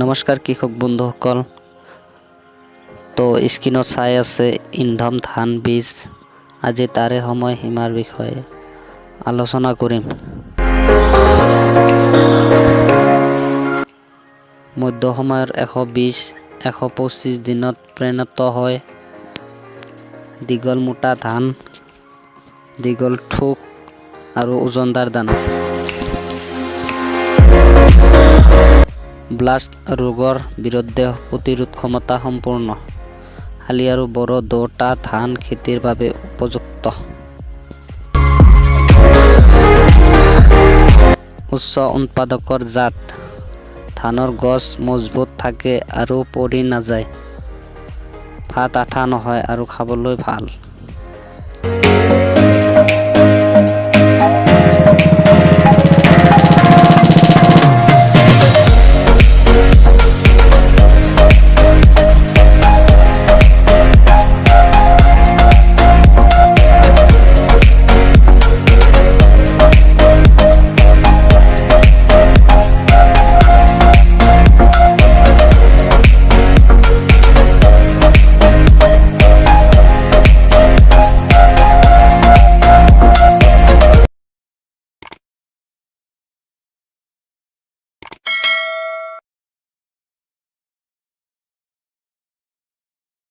নমস্কাৰ কৃষক বন্ধুসকল। তো স্ক্ৰীনত চাই আছে ইন্ধম ধান বীজ। আজি তাৰে সময়সীমাৰ বিষয়ে আলোচনা কৰিম। মধ্য সময়ৰ 120-125 দিনত পৰিণত হয়। দীঘল মোটা ধান, দীঘল ঠোক আৰু ওজনদাৰ দানা। ব্লাষ্ট ৰোগৰ বিৰুদ্ধে প্ৰতিৰোধ ক্ষমতা সম্পূৰ্ণ। শালি আৰু বড়ো দুটা ধান খেতিৰ বাবে উপযুক্ত। উচ্চ উৎপাদকৰ জাত। ধানৰ গছ মজবুত থাকে আৰু পৰি নাযায়। ভাত আঠা নহয় আৰু খাবলৈ ভাল।